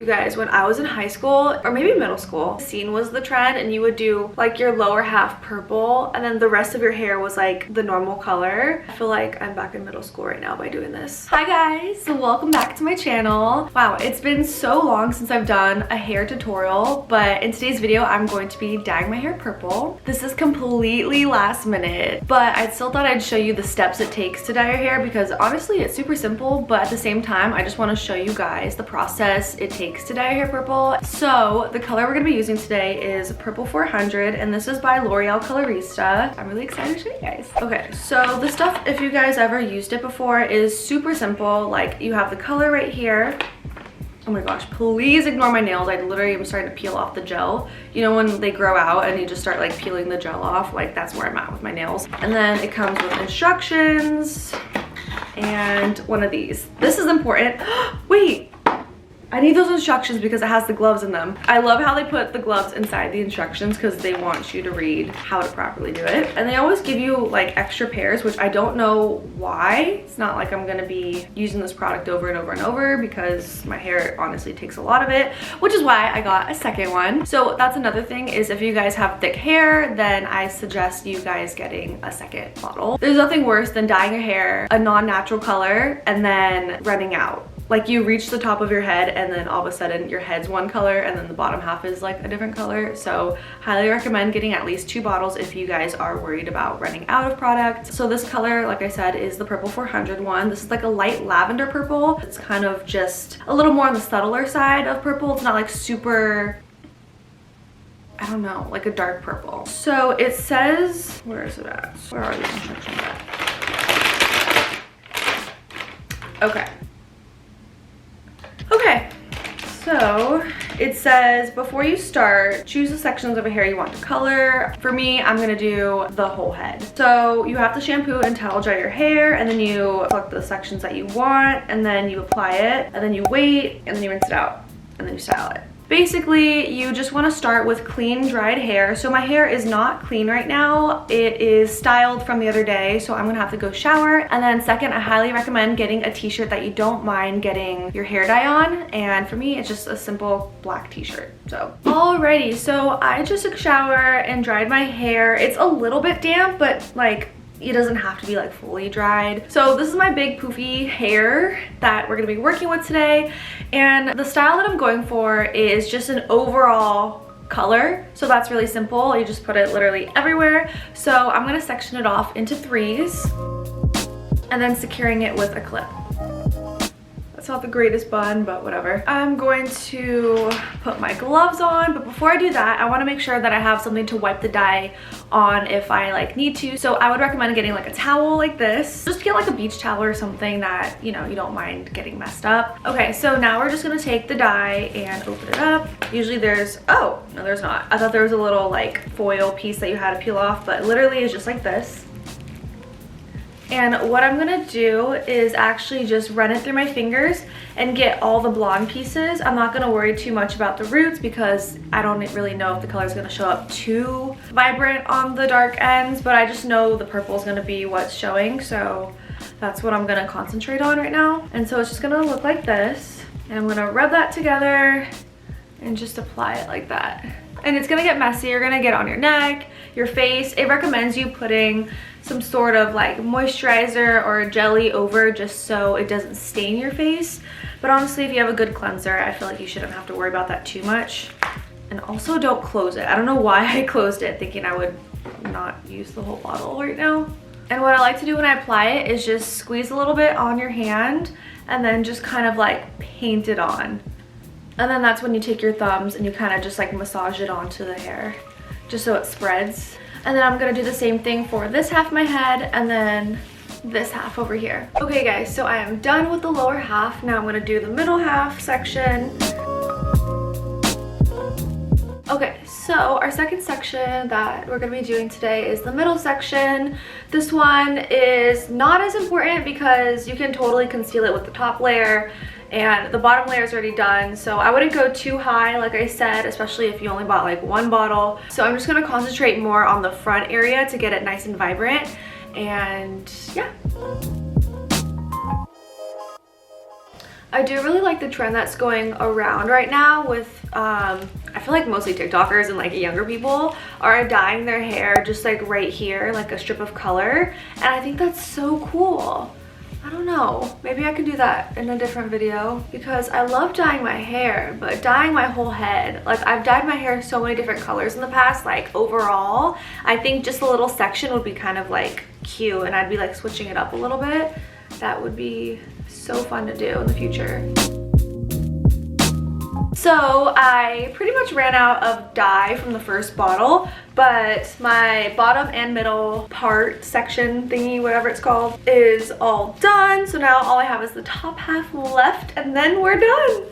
You guys, when I was in high school or maybe middle school, scene was the trend and you would do like your lower half purple and then the rest of your hair was like the normal color. I feel like I'm back in middle school right now by doing this. Hi guys, so welcome back to my channel. Wow, it's been so long since I've done a hair tutorial, but in today's video I'm going to be dyeing my hair purple. This is completely last minute, but I still thought I'd show you the steps it takes to dye your hair because honestly it's super simple, but at the same time I just want to show you guys the process it takes to dye your hair purple. So the color we're going to be using today is Purple 400 and this is by L'Oréal Colorista. I'm really excited to show you guys. Okay, so the stuff, if you guys ever used it before, is super simple. Like you have the color right here. Oh my gosh, please ignore my nails. I literally am starting to peel off the gel. You know when they grow out and you just start like peeling the gel off? Like that's where I'm at with my nails. And then it comes with instructions and one of these. This is important. Wait. I need those instructions because it has the gloves in them. I love how they put the gloves inside the instructions because they want you to read how to properly do it. And they always give you like extra pairs, which I don't know why. It's not like I'm gonna be using this product over and over and over because my hair honestly takes a lot of it, which is why I got a second one. So that's another thing, is if you guys have thick hair, then I suggest you guys getting a second bottle. There's nothing worse than dyeing your hair a non-natural color and then running out. Like you reach the top of your head and then all of a sudden your head's one color and then the bottom half is like a different color. So highly recommend getting at least 2 bottles if you guys are worried about running out of product. So this color, like I said, is the Purple 400 one. This is like a light lavender purple. It's kind of just a little more on the subtler side of purple. It's not like super, I don't know, like a dark purple. So it says, where is it at? Where are the instructions at? Okay. Okay, so it says before you start, choose the sections of a hair you want to color. For me, I'm gonna do the whole head. So you have to shampoo and towel dry your hair and then you select the sections that you want and then you apply it and then you wait and then you rinse it out and then you style it. Basically, you just want to start with clean, dried hair. So my hair is not clean right now. It is styled from the other day, so I'm gonna have to go shower. And then second, I highly recommend getting a t-shirt that you don't mind getting your hair dye on. And for me, it's just a simple black t-shirt. So alrighty, so I just took a shower and dried my hair. It's a little bit damp, but like, it doesn't have to be like fully dried. So this is my big poofy hair that we're gonna be working with today. And the style that I'm going for is just an overall color. So that's really simple. You just put it literally everywhere. So I'm gonna section it off into 3s and then securing it with a clip. It's not the greatest bun, but whatever. I'm going to put my gloves on, but before I do that, I want to make sure that I have something to wipe the dye on if I like need to. So I would recommend getting like a towel like this. Just get like a beach towel or something that, you know, you don't mind getting messed up. Okay, so now we're just gonna take the dye and open it up. Usually there's, oh, no there's not. I thought there was a little like foil piece that you had to peel off, but literally it's just like this. And what I'm gonna do is actually just run it through my fingers and get all the blonde pieces. I'm not gonna worry too much about the roots because I don't really know if the color is gonna show up too vibrant on the dark ends, but I just know the purple is gonna be what's showing, so that's what I'm gonna concentrate on right now. And so it's just gonna look like this. And I'm gonna rub that together and just apply it like that. And it's gonna get messy. You're gonna get on your neck, your face. It recommends you putting some sort of like moisturizer or jelly over just so it doesn't stain your face. But honestly, if you have a good cleanser, I feel like you shouldn't have to worry about that too much. And also don't close it. I don't know why I closed it thinking I would not use the whole bottle right now. And what I like to do when I apply it is just squeeze a little bit on your hand and then just kind of like paint it on. And then that's when you take your thumbs and you kind of just like massage it onto the hair just so it spreads. And then I'm gonna do the same thing for this half of my head and then this half over here. Okay guys, so I am done with the lower half. Now I'm gonna do the middle half section. Okay, so our second section that we're gonna be doing today is the middle section. This one is not as important because you can totally conceal it with the top layer and the bottom layer is already done, so I wouldn't go too high like I said, especially if you only bought like 1 bottle. So I'm just gonna concentrate more on the front area to get it nice and vibrant, and yeah. I do really like the trend that's going around right now with, I feel like mostly TikTokers and like younger people are dyeing their hair just like right here, like a strip of color. And I think that's so cool. I don't know, maybe I could do that in a different video because I love dyeing my hair, but dyeing my whole head, like I've dyed my hair so many different colors in the past, like overall, I think just a little section would be kind of like cute and I'd be like switching it up a little bit. That would be so fun to do in the future. So I pretty much ran out of dye from the first bottle, but my bottom and middle part section thingy, whatever it's called, is all done. So now all I have is the top half left and then we're done.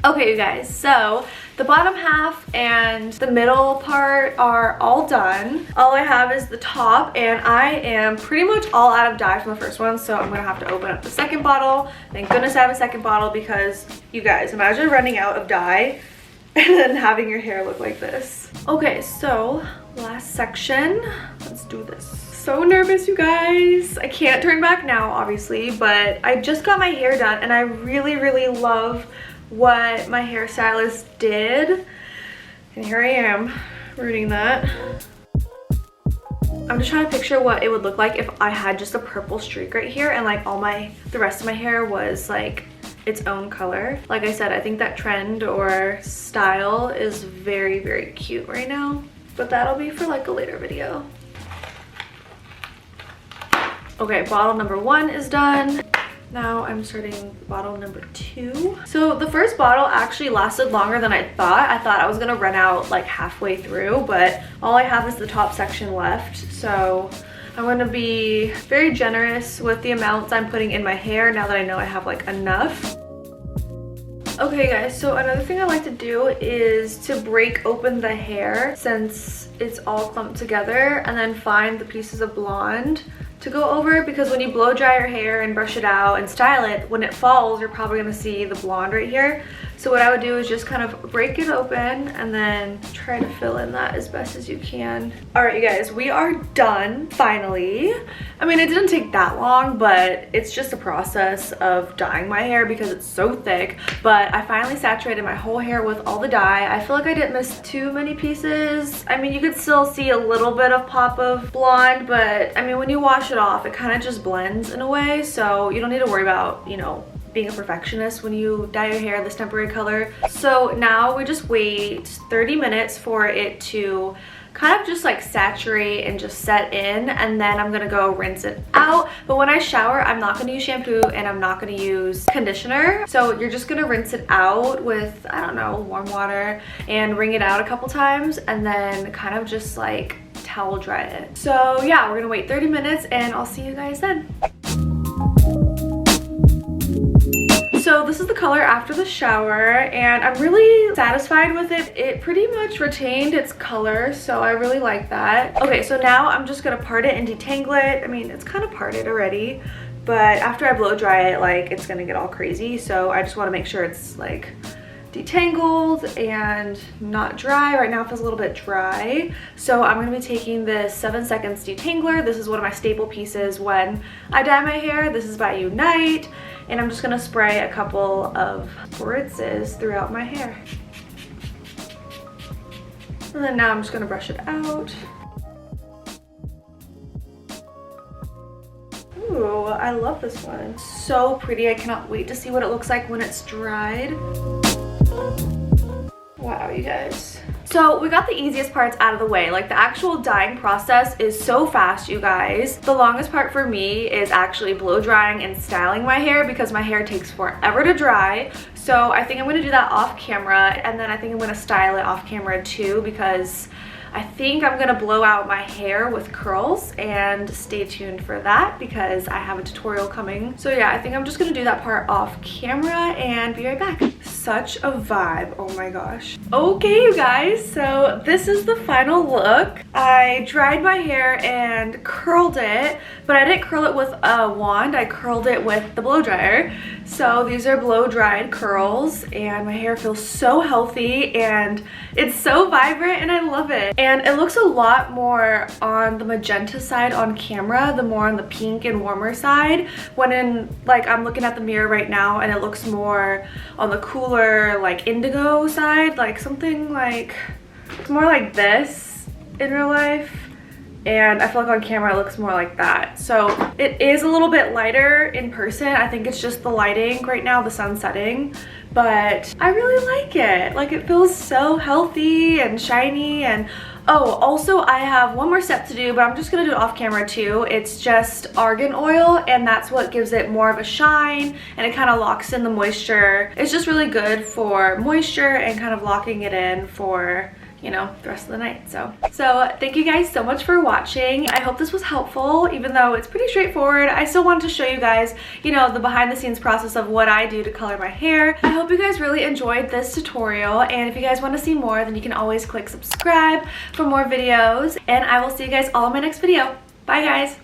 Okay, you guys, so the bottom half and the middle part are all done. All I have is the top and I am pretty much all out of dye from the first one, so I'm gonna have to open up the second bottle. Thank goodness I have a second bottle because you guys, imagine running out of dye and then having your hair look like this. Okay, so last section, let's do this. So nervous, you guys. I can't turn back now, obviously, but I just got my hair done and I really, really love what my hairstylist did. And here I am, rooting that. I'm just trying to picture what it would look like if I had just a purple streak right here and like the rest of my hair was like its own color. Like I said, I think that trend or style is very, very cute right now, but that'll be for like a later video. Okay, bottle number 1 is done. Now I'm starting bottle number 2. So the first bottle actually lasted longer than I thought. I thought I was gonna run out like halfway through, but all I have is the top section left. So I'm gonna be very generous with the amounts I'm putting in my hair now that I know I have like enough. Okay guys, so another thing I like to do is to break open the hair since it's all clumped together and then find the pieces of blonde to go over, because when you blow dry your hair and brush it out and style it, when it falls you're probably going to see the blonde right here. So what I would do is just kind of break it open and then try to fill in that as best as you can. Alright you guys, we are done finally. I mean, it didn't take that long, but it's just a process of dyeing my hair because it's so thick. But I finally saturated my whole hair with all the dye. I feel like I didn't miss too many pieces. I mean, you could still see a little bit of pop of blonde, but I mean, when you wash it off, it kind of just blends in a way, so you don't need to worry about, you know, being a perfectionist when you dye your hair this temporary color. So now we just wait 30 minutes for it to kind of just like saturate and just set in, and then I'm gonna go rinse it out. But when I shower, I'm not gonna use shampoo and I'm not gonna use conditioner. So you're just gonna rinse it out with, I don't know, warm water and wring it out a couple times and then kind of just like towel dry it. So yeah, we're gonna wait 30 minutes and I'll see you guys then. So this is the color after the shower and I'm really satisfied with it. It pretty much retained its color, so I really like that. Okay, so now I'm just gonna part it and detangle it. I mean, it's kind of parted already, but after I blow dry it, like, it's gonna get all crazy. So I just wanna make sure it's like detangled and not dry. Right now it feels a little bit dry. So I'm gonna be taking this 7 seconds detangler. This is one of my staple pieces when I dye my hair. This is by Unite. And I'm just gonna spray a couple of spritzes throughout my hair. And then now I'm just gonna brush it out. Ooh, I love this one. So pretty. I cannot wait to see what it looks like when it's dried. Wow, you guys. So we got the easiest parts out of the way. Like, the actual dyeing process is so fast, you guys. The longest part for me is actually blow drying and styling my hair because my hair takes forever to dry. So I think I'm gonna do that off camera, and then I think I'm gonna style it off camera too, because I think I'm gonna blow out my hair with curls, and stay tuned for that because I have a tutorial coming. So yeah, I think I'm just gonna do that part off camera and be right back. such a vibe. Oh my gosh. Okay, you guys, so this is the final look. I dried my hair and curled it, but I didn't curl it with a wand. I curled it with the blow dryer. So these are blow dried curls, and my hair feels so healthy and it's so vibrant and I love it. And it looks a lot more on the magenta side on camera, the more on the pink and warmer side. When in, like, I'm looking at the mirror right now and it looks more on the cooler, like, indigo side, like something like, it's more like this in real life. And I feel like on camera it looks more like that. So it is a little bit lighter in person. I think it's just the lighting right now, the sun setting. But I really like it. Like, it feels so healthy and shiny. And oh, also I have one more step to do, but I'm just gonna do it off camera too. It's just argan oil, and that's what gives it more of a shine, and it kind of locks in the moisture. It's just really good for moisture and kind of locking it in for, you know, the rest of the night. So thank you guys so much for watching. I hope this was helpful, even though it's pretty straightforward. I still wanted to show you guys, you know, the behind the scenes process of what I do to color my hair. I hope you guys really enjoyed this tutorial, and if you guys want to see more, then you can always click subscribe for more videos, and I will see you guys all in my next video. Bye guys.